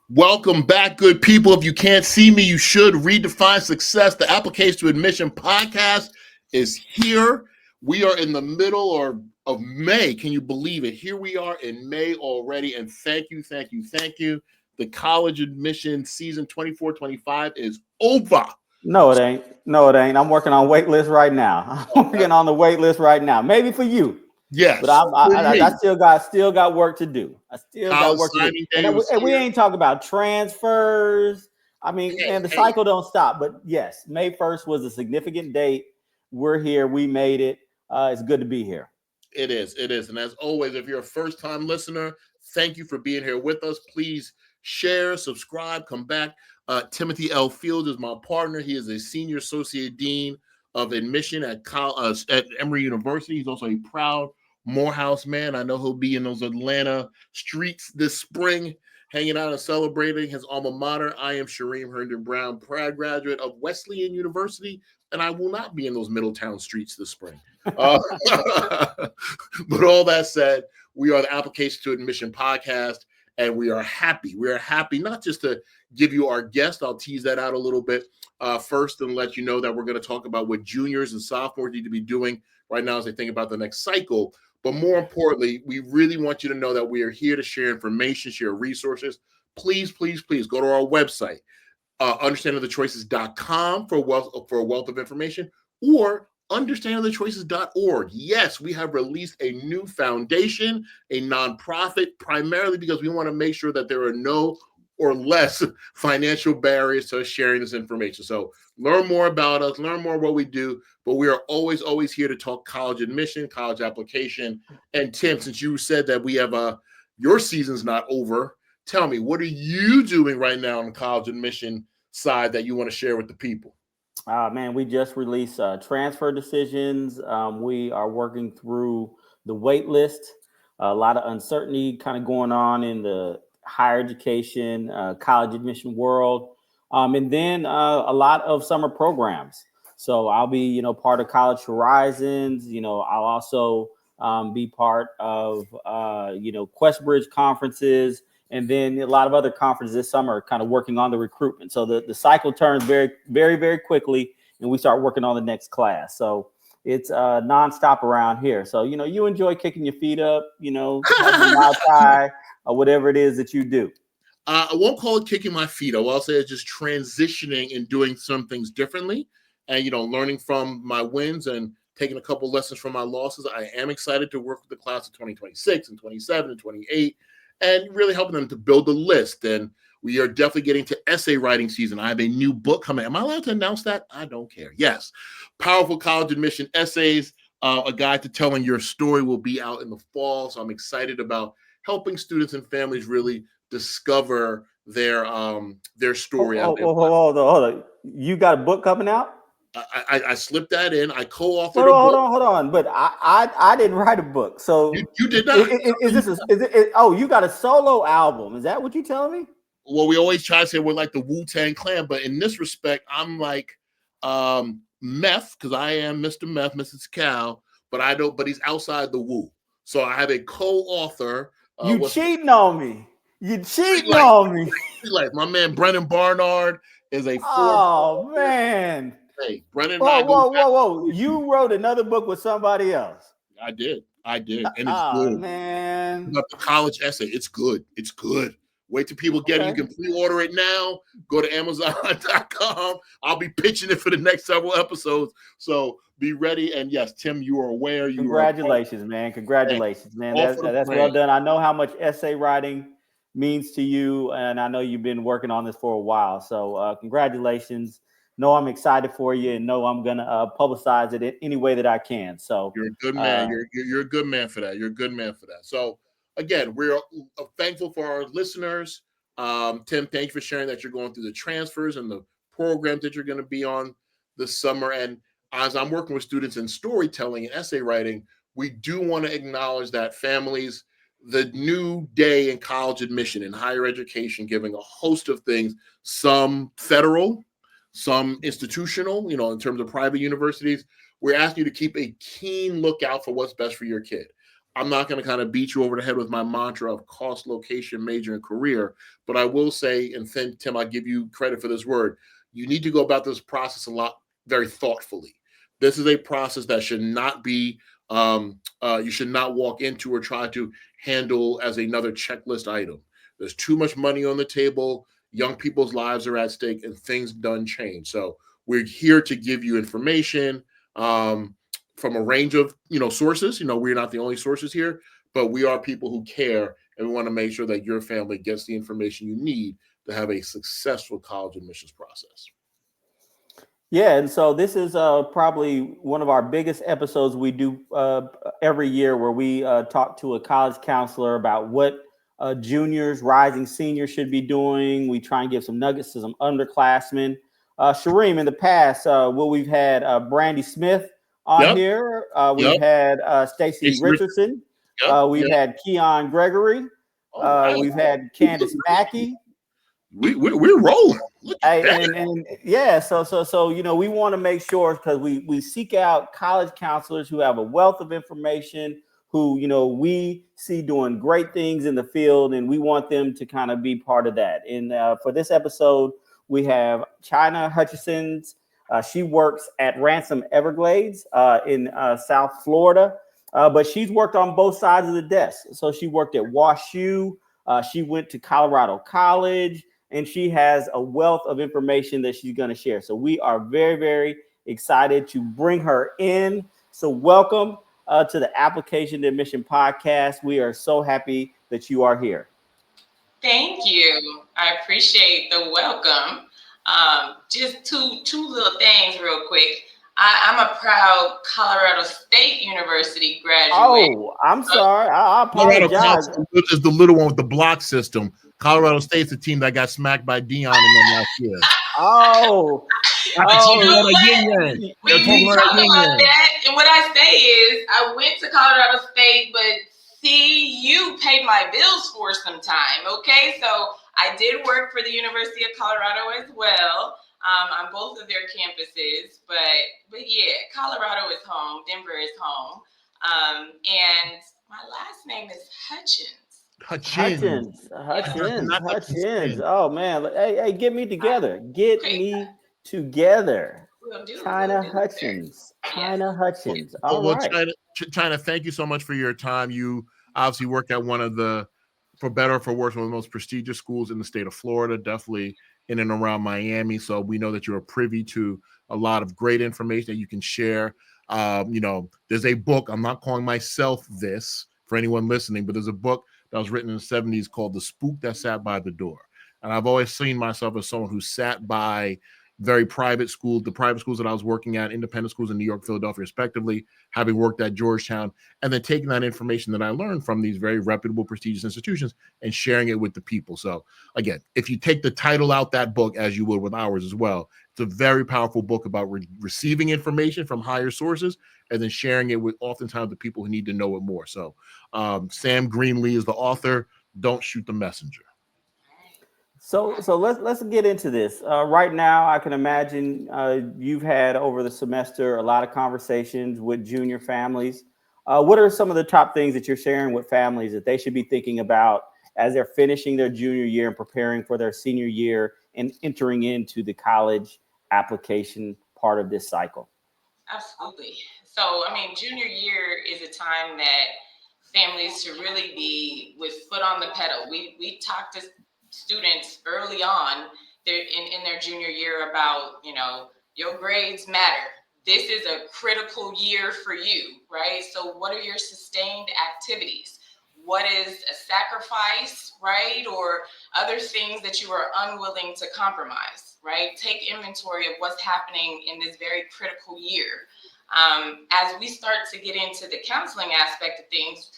Welcome back, good people. If you can't see me, you should. Redefine Success, the Application to Admission podcast is here. We are in the middle of May. Can you believe it? Here we are in May already. And thank you. The college admission season 24-25 is over. No, it ain't. No, it ain't. I'm working on wait list right now. I'm working on the wait list right now. Maybe for you. Yes, but I still got work to do. I still got college work to do. signing day And was we here. ain't talking about transfers. I mean, man, the cycle don't stop. But yes, May 1st was a significant date. We're here. We made it. It's good to be here. It is. And as always, if you're a first-time listener, thank you for being here with us. Please share, subscribe, come back. Timothy L. Fields is my partner. He is a senior associate dean of admission at Emory University. He's also a proud Morehouse man. I know he'll be in those Atlanta streets this spring, hanging out and celebrating his alma mater. I am Shareem Herndon Brown, proud graduate of Wesleyan University, and I will not be in those Middletown streets this spring. But all that said, we are the Application to Admission podcast, and we are happy. We are happy not just to give you our guest. I'll tease that out a little bit first and let you know that we're going to talk about what juniors and sophomores need to be doing right now as they think about the next cycle. But more importantly, we really want you to know that we are here to share information, share resources. Please go to our website, understandingthechoices.com for a wealth of information, or understandingthechoices.org. Yes, we have released a new foundation, a nonprofit, primarily because we want to make sure that there are no or less financial barriers to us sharing this information. So learn more about us, learn more what we do, but we are always here to talk college admission, college application. And Tim, since you said that we have your season's not over, tell me, what are you doing right now on the college admission side that you want to share with the people? Man, we just released transfer decisions. We are working through the wait list. A lot of uncertainty kind of going on in the higher education, college admission world. And then a lot of summer programs. So I'll be, part of College Horizons. I'll also be part of, Questbridge conferences. And then a lot of other conferences this summer kind of working on the recruitment. So the cycle turns very, very, very quickly, and we start working on the next class. So it's nonstop around here. So, you enjoy kicking your feet up, having a mouth tie, or whatever it is that you do. I won't call it kicking my feet. I will say it's just transitioning and doing some things differently and, learning from my wins and taking a couple lessons from my losses. I am excited to work with the class of 2026 and 27 and 28 and really helping them to build a list. And we are definitely getting to essay writing season. I have a new book coming. Am I allowed to announce that? I don't care. Yes. Powerful College Admission Essays, a guide to telling your story, will be out in the fall. So I'm excited about helping students and families really discover their story. Hold on. You got a book coming out? I slipped that in. I co-authored a book. Hold on. But I didn't write a book. So you did not. You got a solo album? Is that what you're telling me? Well, we always try to say we're like the Wu-Tang Clan, but in this respect, I'm like Meth, because I am Mr. Meth, Mrs. Cal, but he's outside the Wu. So I have a co-author. You cheating on me. You cheating on me. Like my man Brennan Barnard is a man. Hey, Brennan. Whoa. You wrote another book with somebody else. I did. And it's good. Man. About the college essay. It's good. Wait till people get it. You can pre-order it now. Go to Amazon.com. I'll be pitching it for the next several episodes. So be ready. And yes, Tim, you are aware. Congratulations, man. Congratulations, man. That's well done. I know how much essay writing means to you, and I know you've been working on this for a while. So congratulations. No, I'm excited for you, and no, I'm gonna publicize it in any way that I can. So you're a good man. You're a good man for that. You're a good man for that. So again, we're thankful for our listeners. Tim, thank you for sharing that you're going through the transfers and the programs that you're going to be on this summer. And as I'm working with students in storytelling and essay writing, we do want to acknowledge that families, the new day in college admission and higher education, giving a host of things, some federal, some institutional, in terms of private universities, we're asking you to keep a keen lookout for what's best for your kid. I'm not going to kind of beat you over the head with my mantra of cost, location, major, and career. But I will say, and then, Tim, I give you credit for this word, you need to go about this process a lot very thoughtfully. This is a process that should not be, you should not walk into or try to handle as another checklist item. There's too much money on the table. Young people's lives are at stake, and things done change. So we're here to give you information. From a range of sources. We're not the only sources here, but we are people who care, and we want to make sure that your family gets the information you need to have a successful college admissions process. Yeah, and so this is probably one of our biggest episodes we do every year, where we talk to a college counselor about what juniors, rising seniors should be doing. We try and give some nuggets to some underclassmen. Shareem, in the past, we've had Brandy Smith on Yep. here. We've Yep. had Stacy It's Richardson. Yep. We've Yep. had Keon Gregory. All right. We've had Candace Mackey. We're rolling. Look at that. And yeah, so we want to make sure, because we seek out college counselors who have a wealth of information, who we see doing great things in the field, and we want them to kind of be part of that. And for this episode, we have Chyna Hutchins. She works at Ransom Everglades in South Florida, but she's worked on both sides of the desk. So she worked at WashU. She went to Colorado College, and she has a wealth of information that she's going to share. So we are very, very excited to bring her in. So welcome to the Application to Admission podcast. We are so happy that you are here. Thank you. I appreciate the welcome. Just two little things real quick. I'm a proud Colorado State University graduate. Oh, I'm sorry. I apologize. Is the little one with the block system. Colorado State's the team that got smacked by Dion in them last year. Oh. But you know what? We talk about that, and what I say is, I went to Colorado State, but you paid my bills for some time. Okay, so I did work for the University of Colorado as well, on both of their campuses. But yeah, Colorado is home. Denver is home, and my last name is Hutchins. Hutchins. Oh man. Hey, get me together. Get me together. Chyna Hutchins. Chyna Hutchins. All right. Chyna, thank you so much for your time. You obviously work at one of the, for better or for worse, one of the most prestigious schools in the state of Florida, definitely in and around Miami. So we know that you're privy to a lot of great information that you can share. There's a book, I'm not calling myself this for anyone listening, but there's a book that was written in the 70s called The Spook That Sat by the Door. And I've always seen myself as someone who sat by very private schools, the private schools that I was working at, independent schools in New York, Philadelphia, respectively, having worked at Georgetown, and then taking that information that I learned from these very reputable, prestigious institutions and sharing it with the people. So again, if you take the title out that book, as you would with ours as well, it's a very powerful book about receiving information from higher sources and then sharing it with oftentimes the people who need to know it more. So Sam Greenlee is the author. Don't shoot the messenger. So let's get into this. Right now, I can imagine you've had over the semester a lot of conversations with junior families. What are some of the top things that you're sharing with families that they should be thinking about as they're finishing their junior year and preparing for their senior year and entering into the college application part of this cycle? Absolutely. So, junior year is a time that families should really be with foot on the pedal. We talk to students early on in their junior year about, your grades matter. This is a critical year for you, right? So what are your sustained activities? What is a sacrifice, right? Or other things that you are unwilling to compromise, right? Take inventory of what's happening in this very critical year. As we start to get into the counseling aspect of things,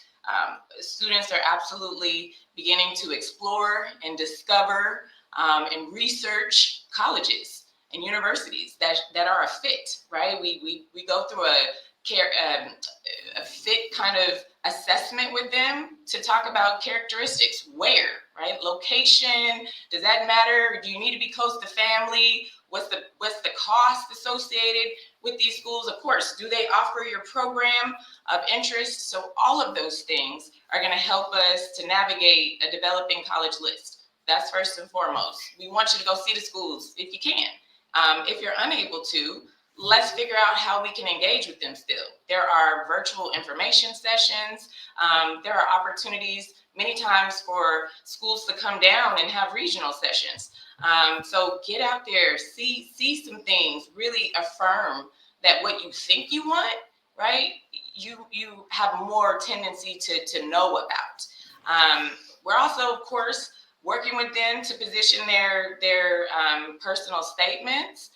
students are absolutely beginning to explore and discover and research colleges and universities that are a fit, right? We go through a fit kind of assessment with them to talk about characteristics. Where, right? Location, does that matter? Do you need to be close to family? What's the cost associated? with these schools? Of course. Do they offer your program of interest? So all of those things are going to help us to navigate a developing college list. That's first and foremost. We want you to go see the schools if you can. If you're unable to, let's figure out how we can engage with them still. There are virtual information sessions. There are opportunities many times for schools to come down and have regional sessions. So get out there, see some things, really affirm that what you think you want, right? You have more tendency to know about. We're also, of course, working with them to position their personal statements.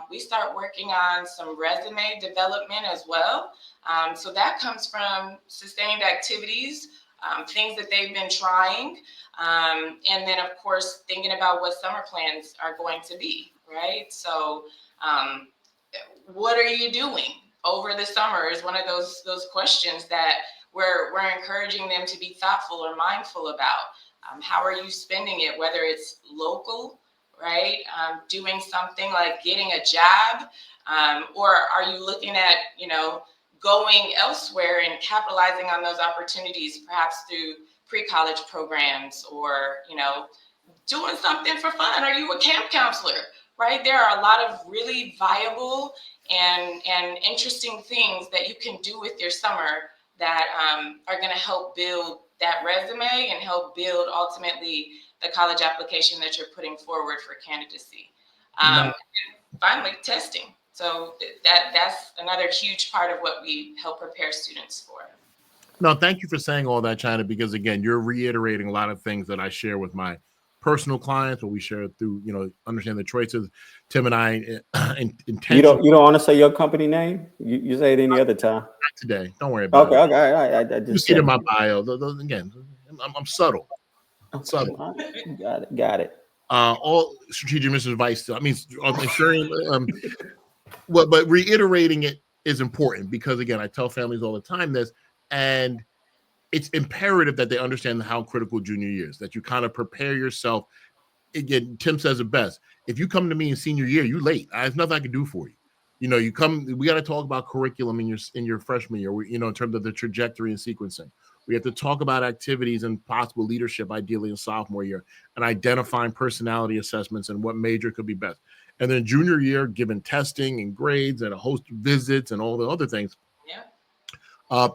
We start working on some resume development as well. So that comes from sustained activities, things that they've been trying. And then, of course, thinking about what summer plans are going to be, right? So what are you doing over the summer is one of those questions that we're encouraging them to be thoughtful or mindful about. How are you spending it, whether it's local, right? Doing something like getting a job, or are you looking at, going elsewhere and capitalizing on those opportunities, perhaps through pre-college programs or, doing something for fun? Are you a camp counselor, right? There are a lot of really viable and interesting things that you can do with your summer that are going to help build that resume and help build ultimately the college application that you're putting forward for candidacy. And finally, testing. So that's another huge part of what we help prepare students for. No, thank you for saying all that, Chyna, because again, you're reiterating a lot of things that I share with my personal clients, or we share through, understand the choices. Tim and I intentionally. You don't want to say your company name? You say it any other time. Not today. Don't worry about it. Okay. I You see it in my bio. Again, I'm subtle. Subtle. Got it. All strategic advice. I mean, ensuring. But reiterating it is important because, again, I tell families all the time this, and it's imperative that they understand how critical junior year is, that you kind of prepare yourself. Again, Tim says it best. If you come to me in senior year, you late. There's nothing I can do for you. You come, we got to talk about curriculum in your freshman year, in terms of the trajectory and sequencing. We have to talk about activities and possible leadership, ideally in sophomore year, and identifying personality assessments and what major could be best. And then junior year, given testing and grades and a host of visits and all the other things,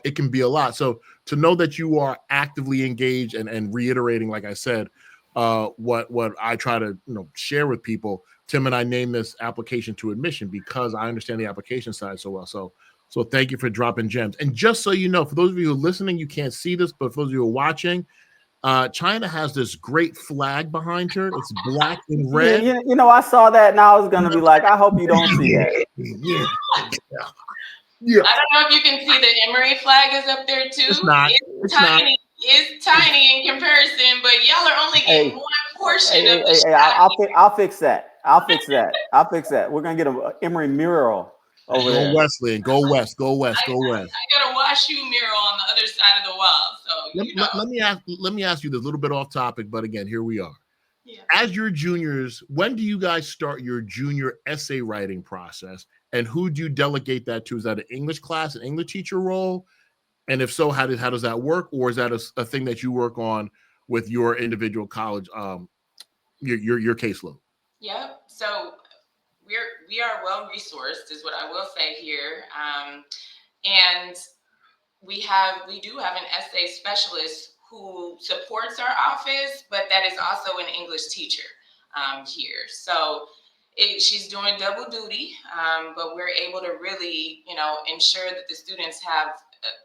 it can be a lot. So to know that you are actively engaged and reiterating, like I said, what I try to share with people. Tim and I named this application to admission because I understand the application side so well. So thank you for dropping gems. And just so you know, for those of you who are listening, you can't see this, but for those of you who are watching, Chyna has this great flag behind her. It's black and red. Yeah, I saw that and I was gonna be like, I hope you don't see that. Yeah. I don't know if you can see the Emory flag is up there too. It's not. It's tiny. It's tiny in comparison, but y'all are only getting one portion of the shot. I'll fix that. I'll fix that. We're gonna get an Emory mural over there. Go Wesleyan. Go west. Go west. Go west. I got a Wash U mural on the other side of the wall. So let me ask you this, a little bit off topic, but again, here we are. Yeah. As your juniors, when do you guys start your junior essay writing process? And who do you delegate that to? Is that an English class, an English teacher role? And if so, how does that work? Or is that a thing that you work on with your individual college, your caseload? Yep. So we are well resourced, is what I will say here, and we do have an essay specialist who supports our office, but that is also an English teacher here. So she's doing double duty, but we're able to really, ensure that the students have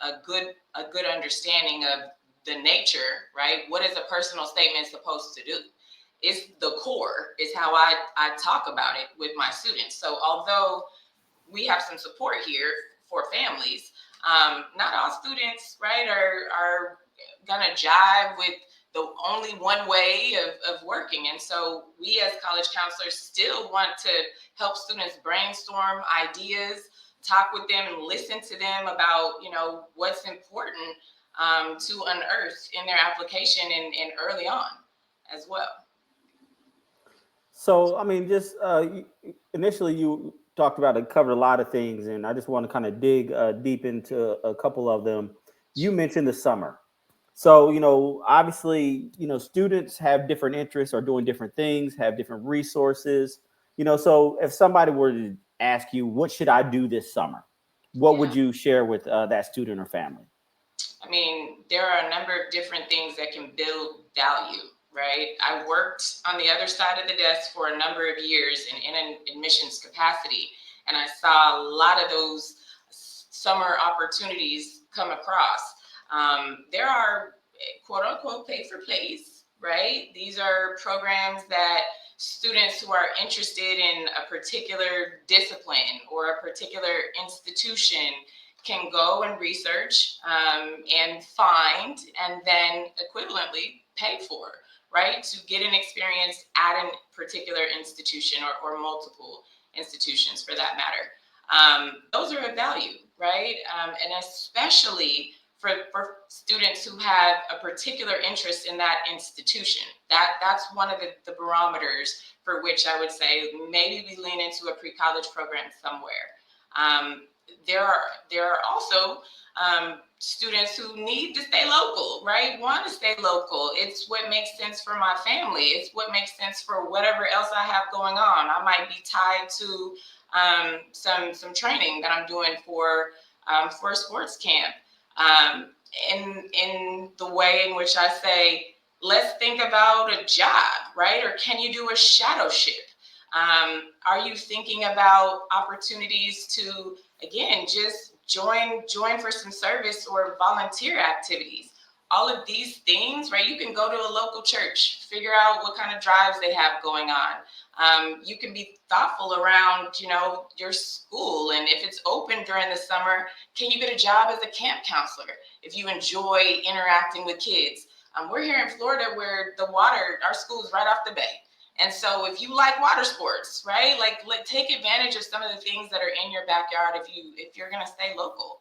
a good understanding of the nature, right? What is a personal statement supposed to do? It's the core, is how I talk about it with my students. So although we have some support here for families, not all students, right, are gonna jive with the only one way of working. And so we as college counselors still want to help students brainstorm ideas, talk with them and listen to them about, what's important to unearth in their application and early on as well. So, I mean, just initially you talked about it, covered a lot of things, and I just want to kind of dig deep into a couple of them. You mentioned the summer. So, obviously, students have different interests, are doing different things, have different resources. So if somebody were to ask you, what should I do this summer? What would Yeah. you share with that student or family? I mean, there are a number of different things that can build value, right? I worked on the other side of the desk for a number of years in an admissions capacity, and I saw a lot of those summer opportunities come across. There are quote unquote pay for plays, right? These are programs that students who are interested in a particular discipline or a particular institution can go and research and find and then equivalently pay for, right? To get an experience at a particular institution or multiple institutions for that matter. Those are of value, right? And especially for students who have a particular interest in that institution. That's one of the barometers for which I would say maybe we lean into a pre-college program somewhere. There are also students who need to stay local, right? Want to stay local. It's what makes sense for my family. It's what makes sense for whatever else I have going on. I might be tied to some training that I'm doing for a sports camp. In the way in which I say, let's think about a job, right? Or can you do a shadow ship? Are you thinking about opportunities to, again, just join for some service or volunteer activities? All of these things, right? You can go to a local church, figure out what kind of drives they have going on. You can be thoughtful around, your school, and if it's open during the summer, can you get a job as a camp counselor if you enjoy interacting with kids? We're here in Florida where our school is right off the bay. And so if you like water sports, right, take advantage of some of the things that are in your backyard if you're going to stay local.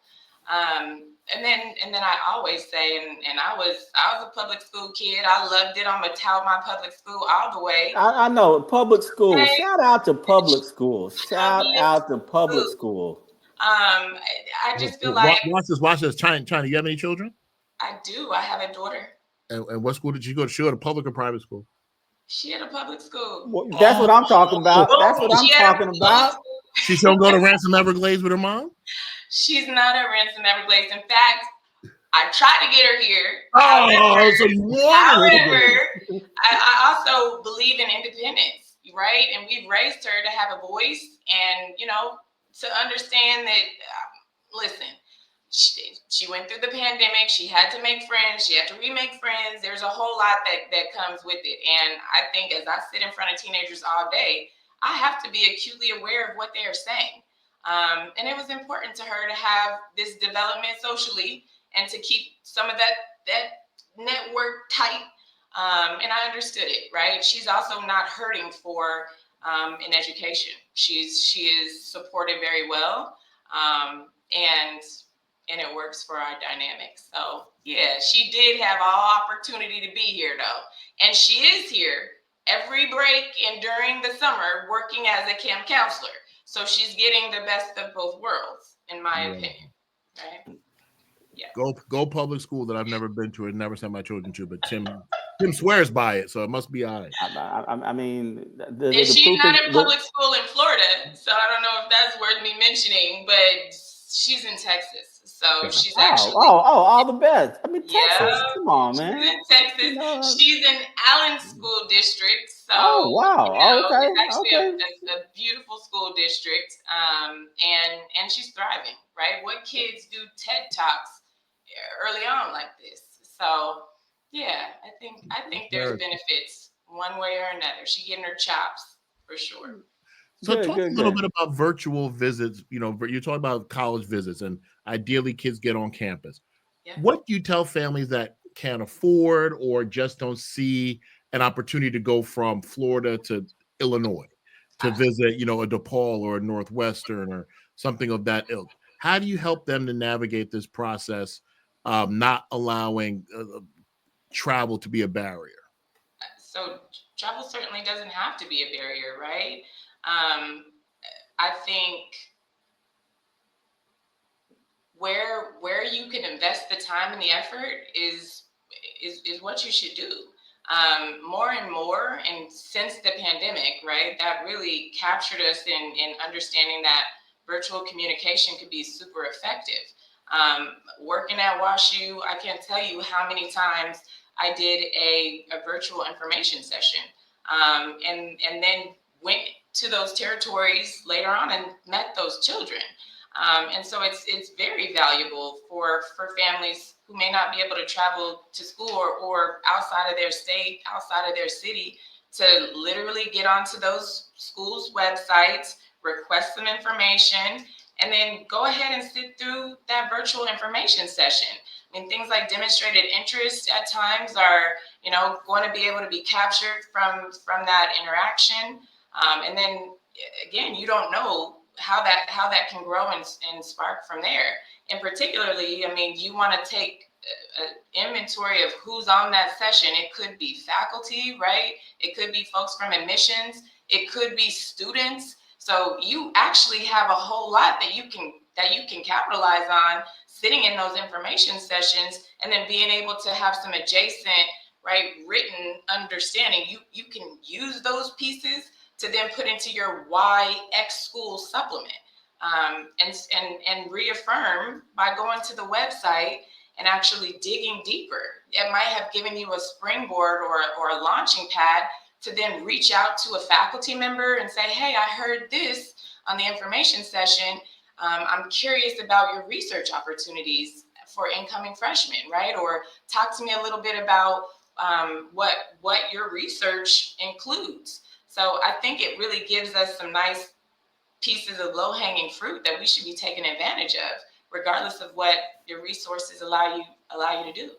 And then I always say, and I was a public school kid. I loved it. I'm going to tout my public school all the way. I know public school. Okay. Shout out to public school. Shout Public out to public school. school. I just feel like watch this. Chyna, you have any children? I do. I have a daughter. And what school did she go to? She go to public or private school? She had a public school. Well, that's what I'm talking about. That's what I'm talking about. She don't go to Ransom Everglades with her mom? She's not at Ransom Everglades. In fact, I tried to get her here. So you wanted however, I also believe in independence, right? And we've raised her to have a voice and, to understand that, listen, she went through the pandemic. She had to make friends. She had to remake friends. There's a whole lot that comes with it. And I think as I sit in front of teenagers all day, I have to be acutely aware of what they are saying. And it was important to her to have this development socially and to keep some of that network tight. And I understood it, right? She's also not hurting for an education. She is supported very well. And it works for our dynamics. So yeah, she did have all opportunity to be here though. And she is here every break and during the summer working as a camp counselor. So she's getting the best of both worlds, in my opinion. Right? Yeah. Go public school that I've never been to and never sent my children to, but Tim swears by it, so it must be all right. I mean, she's not in public school in Florida, so I don't know if that's worth me mentioning, but she's in Texas. So she's actually all the best. I mean, Texas. Come on, man. She's in Texas. She's in Allen School District. So okay. It's actually a beautiful school district. And she's thriving, right? What kids do TED Talks early on like this? So yeah, I think there's benefits one way or another. She getting her chops for sure. So talk a little bit about virtual visits. You're talking about college visits and ideally kids get on campus. Yeah. What do you tell families that can't afford or just don't see an opportunity to go from Florida to Illinois to visit, a DePaul or a Northwestern or something of that ilk? How do you help them to navigate this process, not allowing travel to be a barrier? So travel certainly doesn't have to be a barrier, right? I think where you can invest the time and the effort is what you should do. More and more, and since the pandemic, right, that really captured us in understanding that virtual communication could be super effective. Working at WashU, I can't tell you how many times I did a virtual information session, and then went to those territories later on and met those children. And so it's very valuable for families who may not be able to travel to school or outside of their state, outside of their city, to literally get onto those schools' websites, request some information, and then go ahead and sit through that virtual information session. I mean, things like demonstrated interest at times are, going to be able to be captured from that interaction. And then again, you don't know how that can grow and spark from there. And particularly, I mean, you want to take an inventory of who's on that session. It could be faculty, right? It could be folks from admissions. It could be students. So you actually have a whole lot that you can capitalize on sitting in those information sessions, and then being able to have some adjacent, right, written understanding. You can use those pieces to then put into your YX school supplement, and reaffirm by going to the website and actually digging deeper. It might have given you a springboard or a launching pad to then reach out to a faculty member and say, hey, I heard this on the information session. I'm curious about your research opportunities for incoming freshmen, right? Or talk to me a little bit about what your research includes. So I think it really gives us some nice pieces of low-hanging fruit that we should be taking advantage of, regardless of what your resources allow you to do.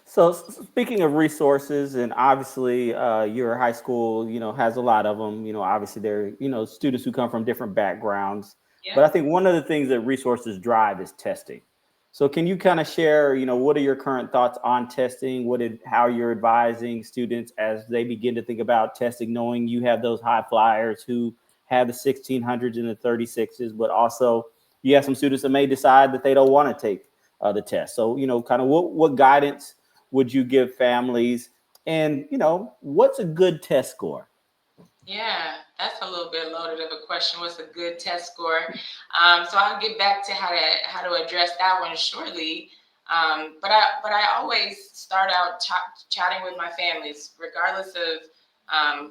So speaking of resources, and obviously your high school, has a lot of them. Obviously there, students who come from different backgrounds. Yeah. But I think one of the things that resources drive is testing. So can you kind of share, what are your current thoughts on testing? How you're advising students as they begin to think about testing, knowing you have those high flyers who have the 1600s and the 36s, but also you have some students that may decide that they don't want to take the test. So, kind of what guidance would you give families? And, what's a good test score? Yeah, that's a little bit loaded of a question. What's a good test score? So I'll get back to how to address that one shortly. But I always start out chatting with my families, regardless of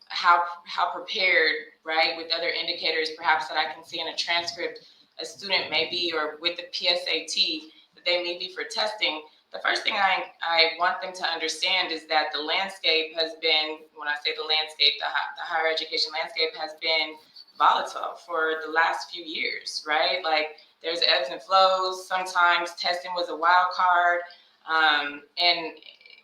how prepared, right, with other indicators perhaps that I can see in a transcript a student may be, or with the PSAT that they may be for testing. The first thing I want them to understand is that the landscape has been, when I say the landscape, the higher education landscape has been volatile for the last few years, right? Like there's ebbs and flows. Sometimes testing was a wild card, and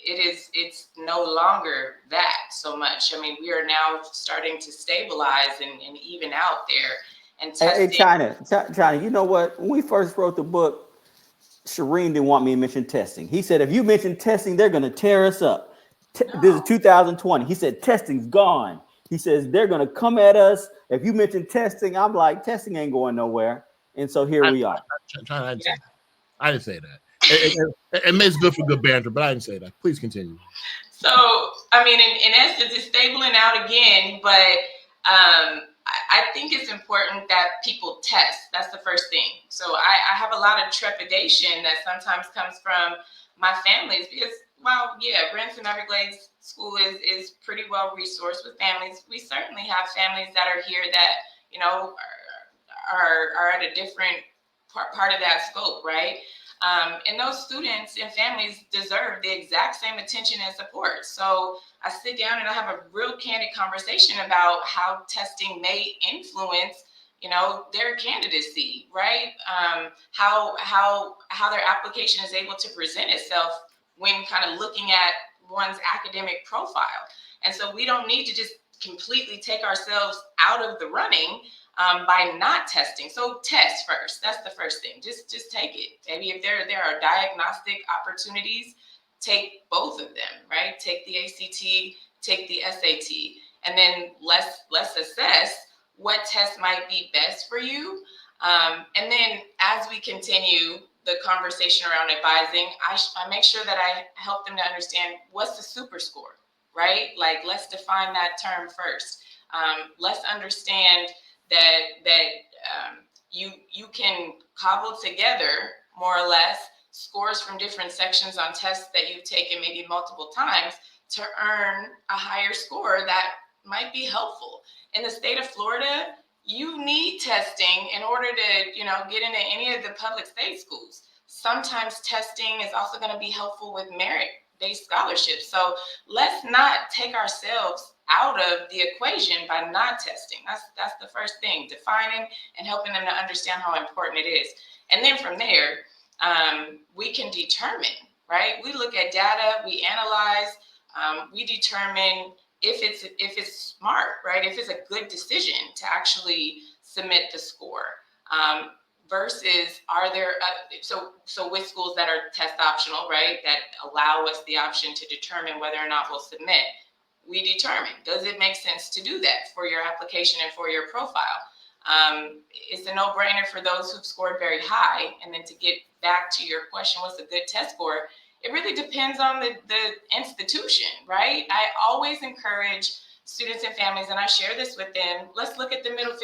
it's no longer that so much. I mean, we are now starting to stabilize and even out there. And testing. Hey, Chyna, you know what? When we first wrote the book, Shireen didn't want me to mention testing. He said, if you mention testing, they're going to tear us up. No. This is 2020. He said, testing's gone. He says, they're going to come at us. If you mention testing, I'm like, testing ain't going nowhere. And so here we are. I didn't say that. It makes good for good banter, but I didn't say that. Please continue. So, I mean, in essence, it's stabling out again, but I think it's important that people test. That's the first thing. So I have a lot of trepidation that sometimes comes from my families because, while, yeah, Ransom Everglades School is pretty well resourced with families, we certainly have families that are here that, are at a different part of that scope, right? And those students and families deserve the exact same attention and support. So I sit down and I have a real candid conversation about how testing may influence, their candidacy, right? How their application is able to present itself when kind of looking at one's academic profile. And so we don't need to just completely take ourselves out of the running by not testing. So test first. That's the first thing. Just take it. Maybe if there are diagnostic opportunities, take both of them, right? Take the ACT, take the SAT, and then let's assess what test might be best for you. And then as we continue the conversation around advising, I make sure that I help them to understand what's the super score, right? Like, let's define that term first. Let's understand that you can cobble together more or less scores from different sections on tests that you've taken maybe multiple times to earn a higher score that might be helpful. In the state of Florida, you need testing in order to, get into any of the public state schools. Sometimes testing is also going to be helpful with merit-based scholarships. So let's not take ourselves out of the equation by not testing. That's the first thing, defining and helping them to understand how important it is. And then from there, we can determine, right? We look at data, we analyze, we determine if it's smart, right? If it's a good decision to actually submit the score, versus are there so with schools that are test optional, right, that allow us the option to determine whether or not we'll submit, we determine, does it make sense to do that for your application and for your profile? It's a no-brainer for those who've scored very high. And then to get back to your question, what's a good test score? It really depends on the institution, right? I always encourage students and families, and I share this with them, let's look at the middle 50%.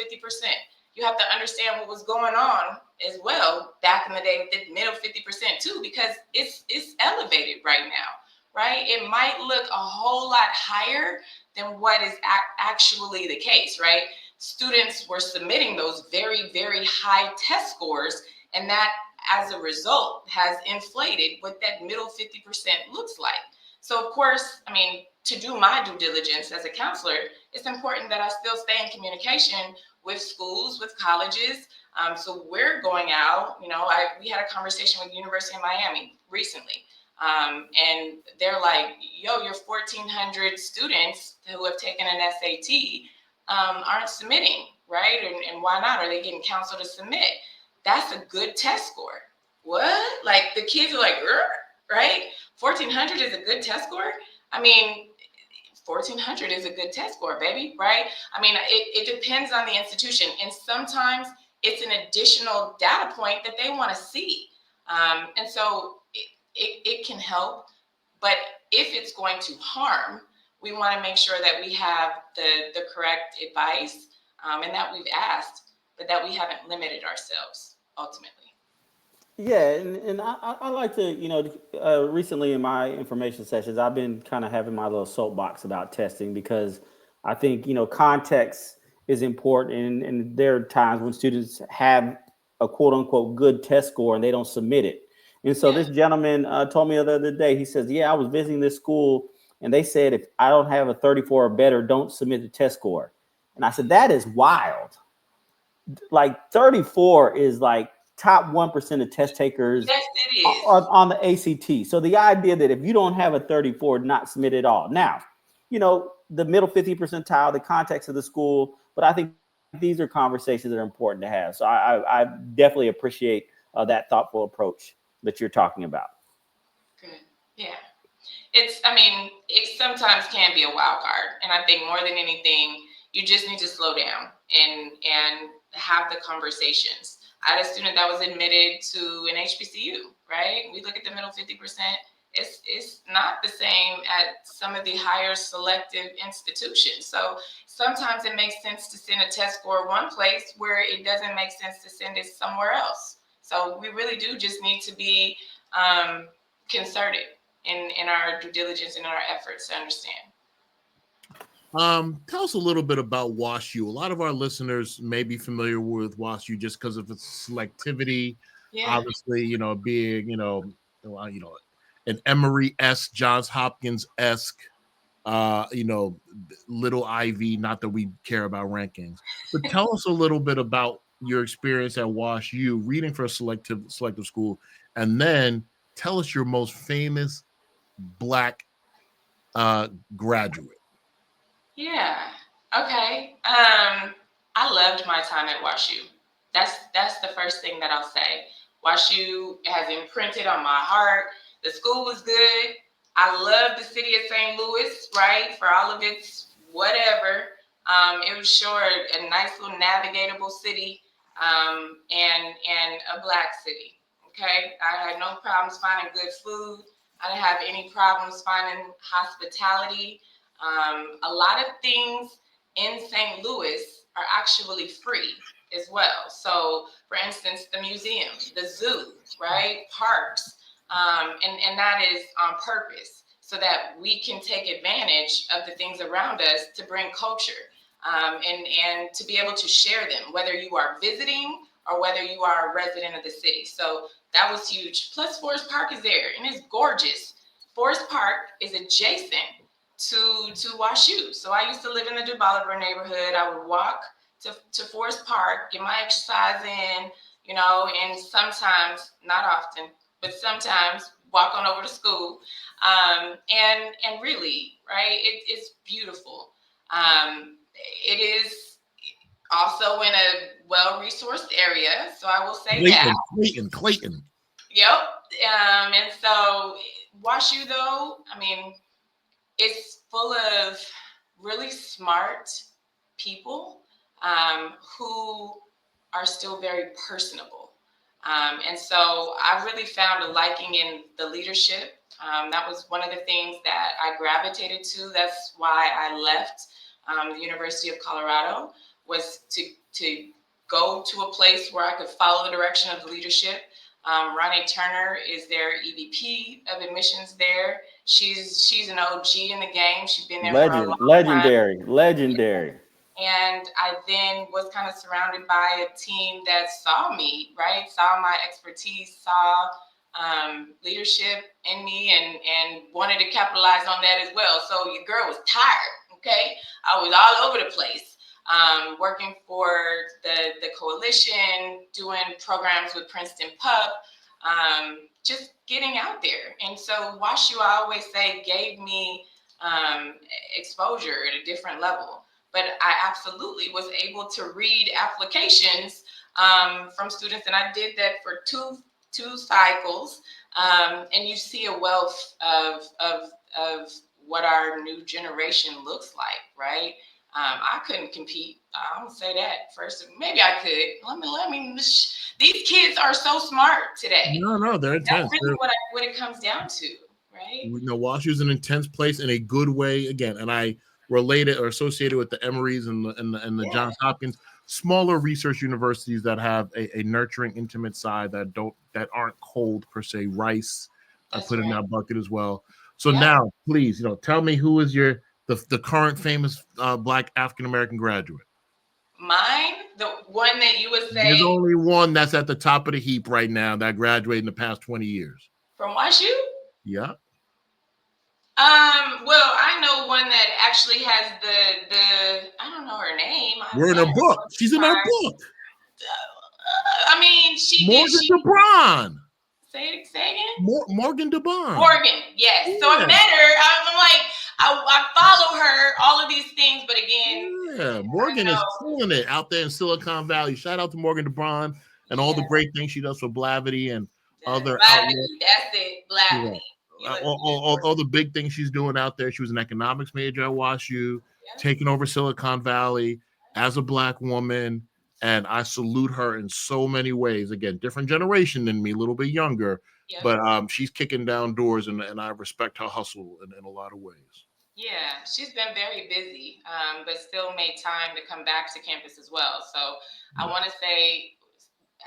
You have to understand what was going on as well back in the day with the middle 50% too, because it's elevated right now, right? It might look a whole lot higher than what is actually the case, right? Students were submitting those very, very high test scores, and that as a result has inflated what that middle 50% looks like. So of course, I mean, to do my due diligence as a counselor, it's important that I still stay in communication with schools, with colleges. So we're going out, we had a conversation with University of Miami recently. And they're like, yo, your 1,400 students who have taken an SAT aren't submitting, right? And why not? Are they getting counseled to submit? That's a good test score. What? Like the kids are like, right? 1,400 is a good test score? I mean, 1,400 is a good test score, baby, right? I mean, it depends on the institution. And sometimes it's an additional data point that they want to see. And so it can help. But if it's going to harm, we want to make sure that we have the correct advice and that we've asked, but that we haven't limited ourselves ultimately. Yeah, and I like to, recently in my information sessions, I've been kind of having my little soapbox about testing because I think, context is important. And there are times when students have a quote unquote good test score and they don't submit it. And so this gentleman told me the other day, he says, yeah, I was visiting this school and they said, if I don't have a 34 or better, don't submit the test score. And I said, that is wild. Like 34 is like top 1% of test takers on the ACT. So the idea that if you don't have a 34, not submit at all. Now, the middle 50 percentile, the context of the school, but I think these are conversations that are important to have. So I definitely appreciate that thoughtful approach that you're talking about. Good. Yeah. It sometimes can be a wild card. And I think more than anything, you just need to slow down and have the conversations. I had a student that was admitted to an HBCU, right? We look at the middle 50%. It's not the same at some of the higher selective institutions. So sometimes it makes sense to send a test score one place where it doesn't make sense to send it somewhere else. So we really do just need to be concerted in our due diligence and our efforts to understand. Tell us a little bit about WashU. A lot of our listeners may be familiar with WashU just because of its selectivity. Yeah. Obviously, being, an Emory-esque, Johns Hopkins-esque, little Ivy, not that we care about rankings, but tell us a little bit about your experience at WashU, reading for a selective school, and then tell us your most famous Black graduate. Yeah. Okay. I loved my time at WashU. That's the first thing that I'll say. WashU has imprinted on my heart. The school was good. I love the city of St. Louis, right? For all of its whatever. It was sure a nice little navigatable city, and a black city. Okay, I had no problems finding good food. I didn't have any problems finding hospitality. A lot of things in St. Louis are actually free as well. So, for instance, the museum, the zoo, right, parks, and that is on purpose so that we can take advantage of the things around us to bring culture, and to be able to share them, whether you are visiting or whether you are a resident of the city. So that was huge. Plus, Forest Park is there, and it's gorgeous. Forest Park is adjacent to WashU. So I used to live in the De Bolivar neighborhood. I would walk to Forest Park, get my exercise in, and sometimes, not often, but sometimes walk on over to school. And really, right, it's beautiful. It is also in a well-resourced area, so I will say that. Clayton. Yep. And so WashU, though, I mean, it's full of really smart people, who are still very personable. And so I really found a liking in the leadership. That was one of the things that I gravitated to. That's why I left the University of Colorado, was to go to a place where I could follow the direction of the leadership. Ronnie Turner is their EVP of admissions there. She's an OG in the game. She's been there for a long legendary. time. And I then was kind of surrounded by a team that saw me, right? Saw my expertise, saw leadership in me, and wanted to capitalize on that as well. So your girl was tired, okay? I was all over the place, working for the coalition, doing programs with Princeton Pup, just getting out there. And so WashU, I always say, gave me exposure at a different level. But I absolutely was able to read applications from students, and I did that for two cycles. And you see a wealth of what our new generation looks like, right? I couldn't compete. I don't say that first. Maybe I could. Let me. These kids are so smart today. No, they're intense. That's really what it comes down to, right? WashU is an intense place in a good way. Again, and I related or associated with the Emory's and the Johns Hopkins, smaller research universities that have a nurturing, intimate side that aren't cold per se. Rice, I put in that bucket as well. So now, please, tell me who is the current famous Black African American graduate. Mine, the one that you would say. There's only one that's at the top of the heap right now that graduated in the past 20 years. From WashU? Yeah. Well, I know one that actually has the I don't know her name. We're in her book. She's in our book. I mean, Morgan DeBron. Say again? Morgan DeBron. Morgan, yes. Yeah. So I met her. I'm like, I follow her, all of these things, but again. Morgan is killing it out there in Silicon Valley. Shout out to Morgan DeBron and all the great things she does for Blavity and other outlets. That's it, Blavity. All the big things she's doing out there. She was an economics major at WashU, taking over Silicon Valley as a Black woman. And I salute her in so many ways. Again, different generation than me, a little bit younger, but she's kicking down doors, and I respect her hustle in a lot of ways. Yeah, she's been very busy, but still made time to come back to campus as well. So I want to say,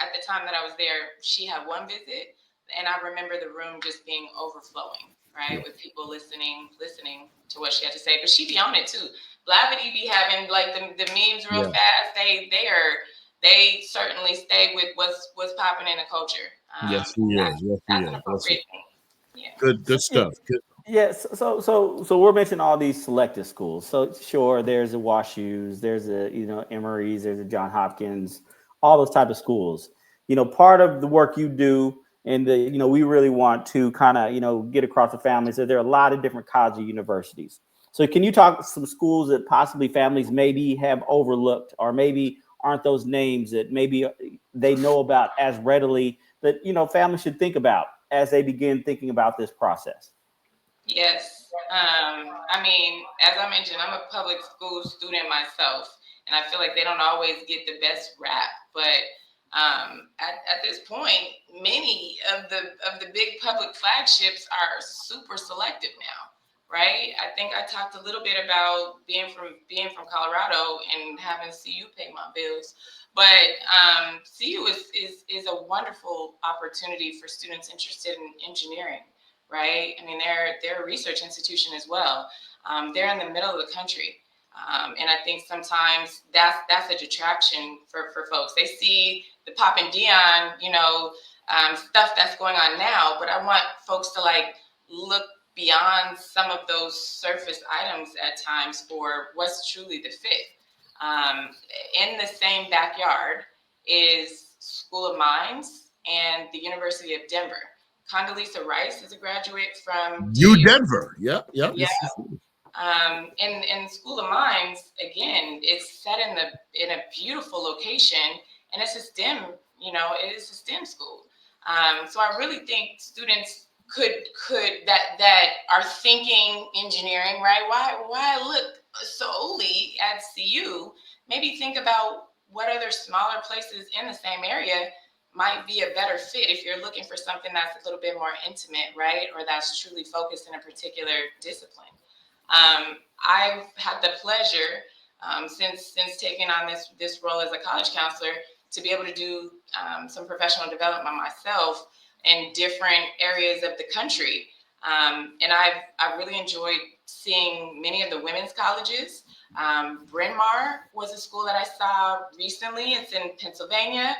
at the time that I was there, she had one visit, and I remember the room just being overflowing, right, with people listening to what she had to say. But she be on it too. Blavity be having like the memes real fast. They certainly stay with what's popping in the culture. Yes, he is. Yes, he is. Yeah. Good stuff. Good. Yes. So we're mentioning all these selective schools. So sure, there's a WashU's, there's a Emory's, there's a Johns Hopkins, all those type of schools. Part of the work you do, and we really want to kind of get across the families that there are a lot of different college universities. So can you talk some schools that possibly families maybe have overlooked, or maybe aren't those names that maybe they know about as readily, that families should think about as they begin thinking about this process? Yes. I mean, as I mentioned, I'm a public school student myself, and I feel like they don't always get the best rap. But at this point, many of the big public flagships are super selective now, right? I think I talked a little bit about being from Colorado and having CU pay my bills. But CU is a wonderful opportunity for students interested in engineering, right? I mean, they're a research institution as well. They're in the middle of the country. And I think sometimes that's a detraction for folks. They see the Pop and Dion, stuff that's going on now, but I want folks to like look beyond some of those surface items at times for what's truly the fit. Um, in the same backyard is School of Mines and the University of Denver. Condoleezza Rice is a graduate from U DU. Denver. Yep. Yeah. And School of Mines, again, it's set in a beautiful location, and it's a STEM, it is a STEM school. So I really think students that are thinking engineering, right? Why look solely at CU? Maybe think about what other smaller places in the same area might be a better fit if you're looking for something that's a little bit more intimate, right? Or that's truly focused in a particular discipline. I've had the pleasure, since taking on this role as a college counselor, to be able to do some professional development myself in different areas of the country. And I've really enjoyed seeing many of the women's colleges. Bryn Mawr was a school that I saw recently. It's in Pennsylvania.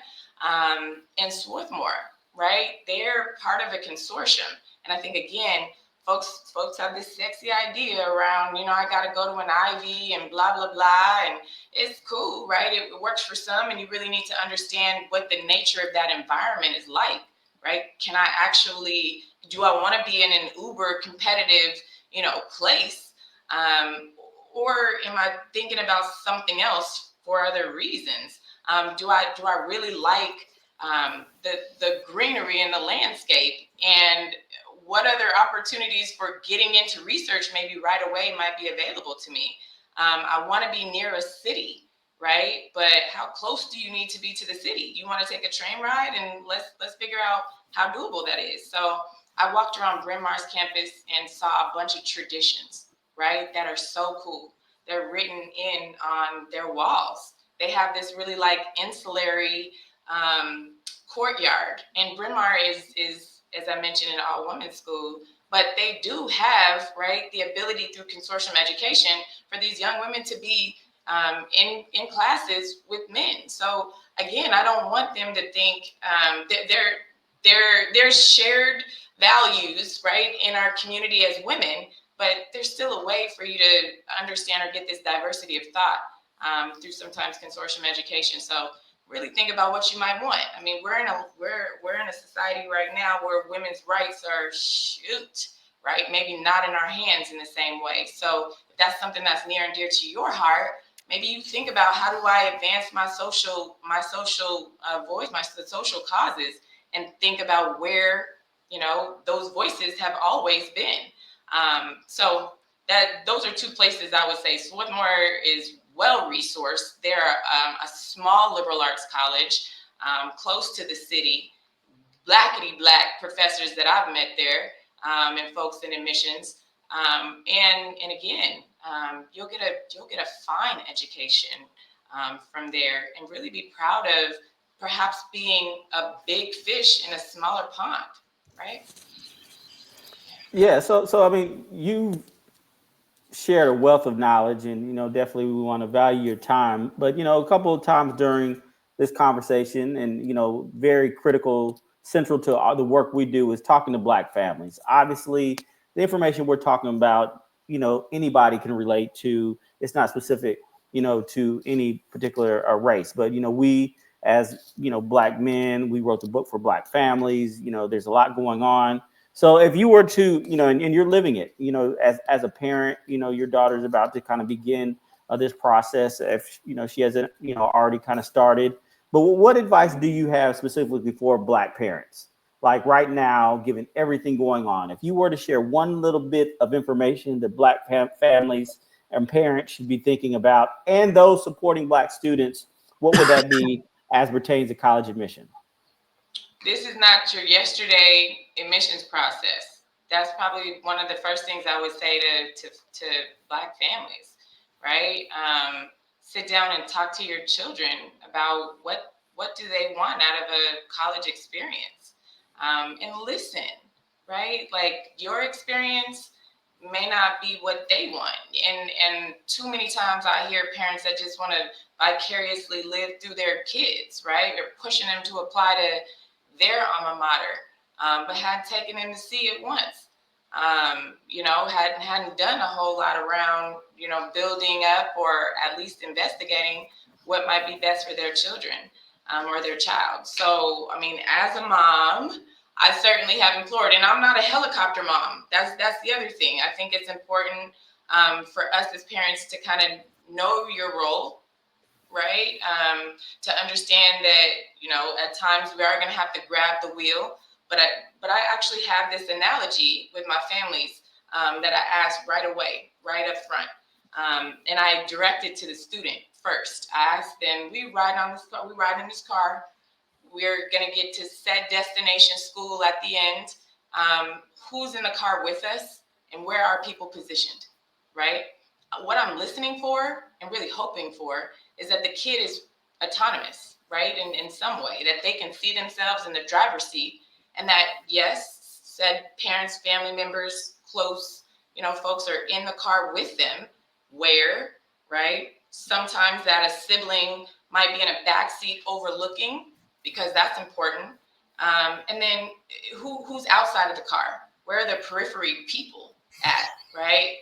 And Swarthmore, right? They're part of a consortium. And I think, again, folks have this sexy idea around, I got to go to an Ivy and blah, blah, blah. And it's cool, right? It works for some, and you really need to understand what the nature of that environment is like, right? Do I want to be in an uber competitive, place? Or am I thinking about something else for other reasons? Do I really like the greenery in the landscape, and what other opportunities for getting into research maybe right away might be available to me? I want to be near a city, right? But how close do you need to be to the city? You want to take a train ride, and let's figure out how doable that is. So I walked around Bryn Mawr's campus and saw a bunch of traditions, right, that are so cool. They're written in on their walls. They have this really like insulary courtyard, and Bryn Mawr is, as I mentioned, an all-women school, but they do have, right, the ability through consortium education for these young women to be in classes with men. So again, I don't want them to think that there's shared values, right, in our community as women, but there's still a way for you to understand or get this diversity of thought through sometimes consortium education. So really think about what you might want. I mean, we're in a society right now where women's rights are right, maybe not in our hands in the same way. So if that's something that's near and dear to your heart, maybe you think about, how do I advance my social voice, the social causes, and think about where those voices have always been. So those are two places I would say. Swarthmore is well resourced. They're a small liberal arts college, close to the city. Blackety black professors that I've met there, and folks in admissions. And again, you'll get a fine education from there, and really be proud of perhaps being a big fish in a smaller pond, right? Yeah. So I mean, you shared a wealth of knowledge, and definitely we want to value your time. But a couple of times during this conversation, and very critical, central to all the work we do, is talking to Black families. Obviously, the information we're talking about, anybody can relate to. It's not specific, to any particular race. But we, as Black men, we wrote the book for Black families. There's a lot going on. So if you were to, and you're living it, as a parent, your daughter's about to kind of begin this process. If, she hasn't, already kind of started. But what advice do you have specifically for Black parents like right now, given everything going on, if you were to share one little bit of information that Black families and parents should be thinking about, and those supporting Black students, what would that be as pertains to college admission? This is not your yesterday admissions process. That's probably one of the first things I would say to Black families, right? Sit down and talk to your children about what do they want out of a college experience, and listen, right? Like your experience may not be what they want, and too many times I hear parents that just want to vicariously live through their kids, right? They're pushing them to apply to their alma mater, but hadn't taken them to see it once. Hadn't done a whole lot around, building up or at least investigating what might be best for their children, or their child. So, I mean, as a mom, I certainly have implored, and I'm not a helicopter mom. That's the other thing. I think it's important, for us as parents to kind of know your role, right? To understand that, at times we are going to have to grab the wheel. But I actually have this analogy with my families, that I ask right away, right up front. And I direct it to the student first. I ask them, we ride in this car. We're going to get to set destination school at the end. Who's in the car with us and where are people positioned, right? What I'm listening for and really hoping for is that the kid is autonomous, right? In some way, that they can see themselves in the driver's seat, and that, yes, said parents, family members, close, folks are in the car with them, where, right? Sometimes that a sibling might be in a back seat overlooking, because that's important. And then who's outside of the car? Where are the periphery people at, right?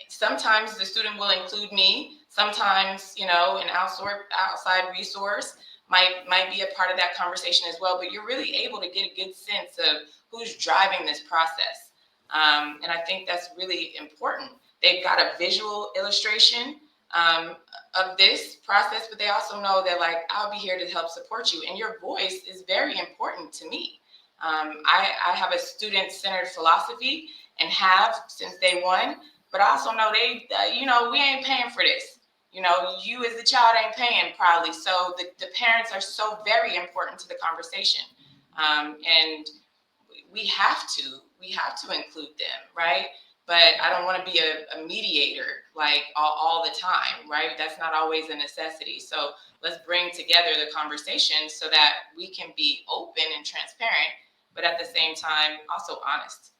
Sometimes the student will include me. Sometimes, an outside resource might be a part of that conversation as well. But you're really able to get a good sense of who's driving this process. And I think that's really important. They've got a visual illustration, of this process, but they also know that, like, I'll be here to help support you. And your voice is very important to me. I have a student-centered philosophy and have since day one. But I also know we ain't paying for this. You as the child ain't paying probably. So the parents are so very important to the conversation. And we have to include them, right? But I don't want to be a mediator like all the time, right? That's not always a necessity. So let's bring together the conversation so that we can be open and transparent, but at the same time also honest,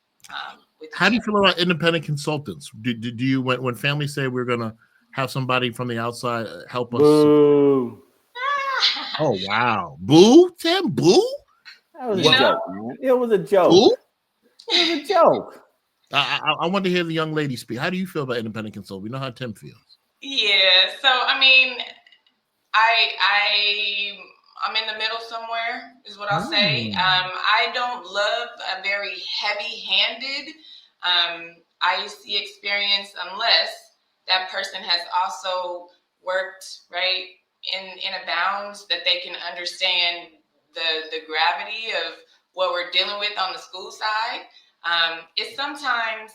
with How do you each feel about independent consultants? Do you, when families say we're gonna have somebody from the outside help us? Boo. other. Oh wow, boo, Tim, boo. That was You a know, joke, man. It was a joke. Boo. It was a joke. I want to hear the young lady speak. How do you feel about independent consultants? We know how Tim feels. yeah. So I mean, I I'm in the middle somewhere is what I'll say. I don't love a very heavy-handed, IEC experience unless that person has also worked right in a bounds that they can understand the gravity of what we're dealing with on the school side. It's sometimes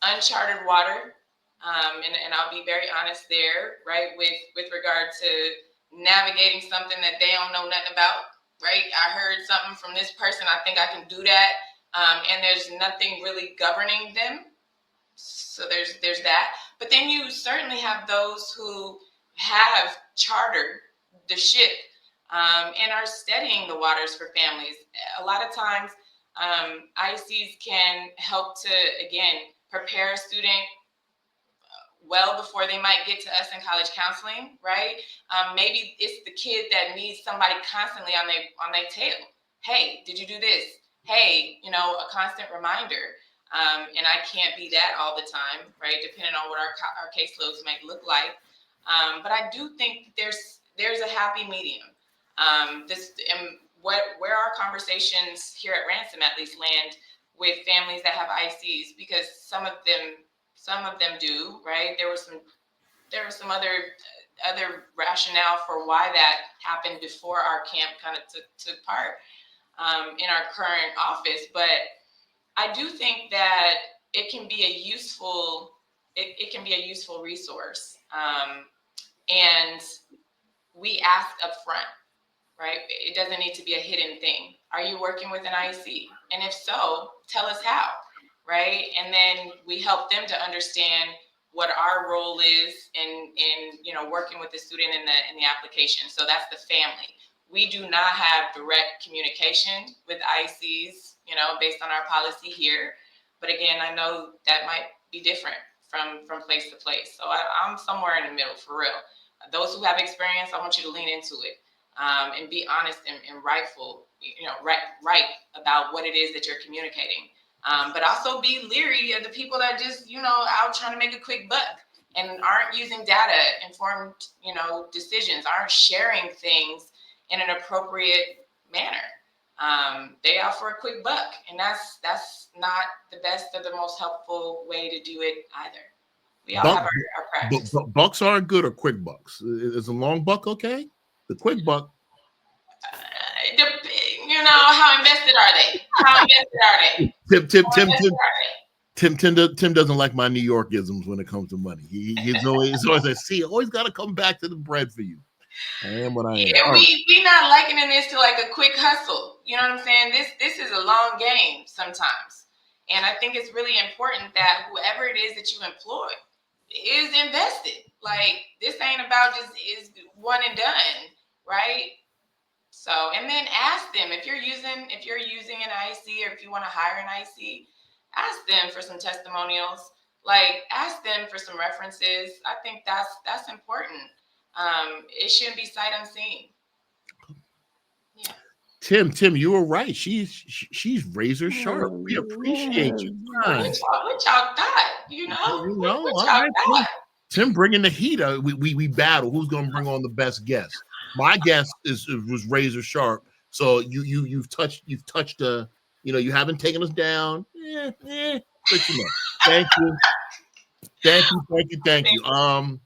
uncharted water, and I'll be very honest there, right, with regard to navigating something that they don't know nothing about, right? I heard something from this person, I think I can do that, and there's nothing really governing them. So there's that. But then you certainly have those who have chartered the ship, and are steadying the waters for families. A lot of times, ICs can help to, again, prepare a student well before they might get to us in college counseling, right? Maybe it's the kid that needs somebody constantly on their tail. Hey, did you do this? Hey, a constant reminder. And I can't be that all the time, right? Depending on what our caseloads might look like. But I do think there's a happy medium. Where our conversations here at Ransom at least land with families that have ICs, because some of them do, right? There was some other rationale for why that happened before our camp kind of took part. in our current office, but I do think that it can be a useful resource. And we ask up front, right? It doesn't need to be a hidden thing. Are you working with an IC? And if so, tell us how, right? And then we help them to understand what our role is in working with the student in the application. So that's the family. We do not have direct communication with ICs, based on our policy here. But again, I know that might be different from place to place. So I'm somewhere in the middle, for real. Those who have experience, I want you to lean into it. And be honest and rightful, right about what it is that you're communicating. But also be leery of the people that just, out trying to make a quick buck and aren't using data informed, decisions, aren't sharing things in an appropriate manner. They out for a quick buck, and that's not the best or the most helpful way to do it either. We all have our practice. Bucks aren't good, or quick bucks. Is a long buck okay? The quick buck. How invested are they? Tim doesn't like my New York-isms when it comes to money. He's always like, see, always got to come back to the bread for you. I am what I am. Yeah, we not likening this to like a quick hustle. You know what I'm saying? This is a long game sometimes. And I think it's really important that whoever it is that you employ is invested. Like, this ain't about just is one and done, right? So, and then ask them if you're using an IC, or if you want to hire an IC, ask them for some testimonials. Like, ask them for some references. I think that's important. It shouldn't be sight unseen. Yeah. Tim, you were right. She's razor sharp. We appreciate you. What y'all thought? What y'all thought? Tim bringing the heat. We battle. Who's going to bring on the best guest? My guess was razor sharp. So you've touched you haven't taken us down. But thank you.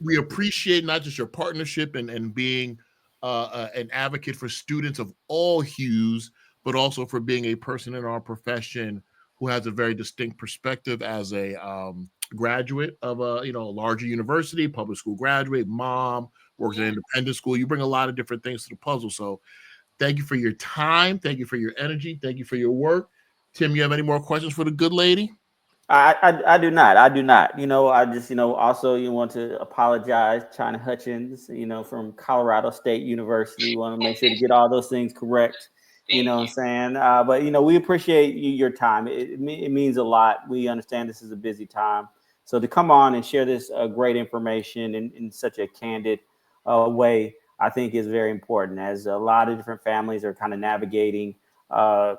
We appreciate not just your partnership and being an advocate for students of all hues, but also for being a person in our profession who has a very distinct perspective as a graduate of a larger university, public school graduate, mom, works in an independent school. You bring a lot of different things to the puzzle. So thank you for your time. Thank you for your energy. Thank you for your work. Tim, you have any more questions for the good lady? I do not. I just, also want to apologize, Chyna Hutchins, from Colorado State University. Want to make sure to get all those things correct. What I'm saying? But, we appreciate your time. It means a lot. We understand this is a busy time. So to come on and share this great information in such a candid way, I think is very important, as a lot of different families are kind of navigating all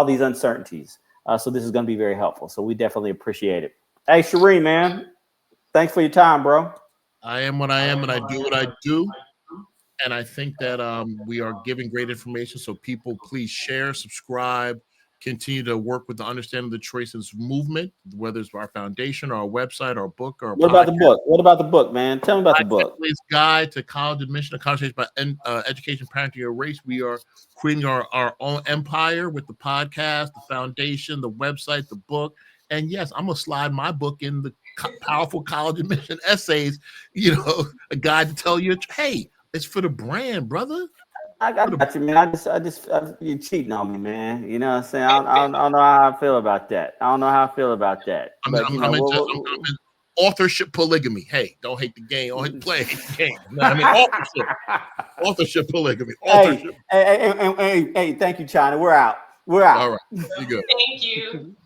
these uncertainties. So this is going to be very helpful. So we definitely appreciate it. Hey, Shireen, man, thanks for your time, bro. I am what I am, and I do what I do. And I think that we are giving great information. So people, please share, subscribe, continue to work with the Understanding the Choices movement, whether it's our foundation, our website, our book, or what about the book? What about the book, man? Tell me about the book. Guide to College Admission, a conversation about education, parenting, and race. We are creating our own empire with the podcast, the foundation, the website, the book. And yes, I'm going to slide my book in the powerful college admission essays, a guide to tell you, hey, it's for the brand, brother. I got you, man. You're cheating on me, man. You know what I'm saying? I don't know how I feel about that. I'm in authorship polygamy. Hey, don't hate the game. Don't hate the game. Authorship polygamy. Hey, thank you, Chyna. We're out. All right. You good. Thank you.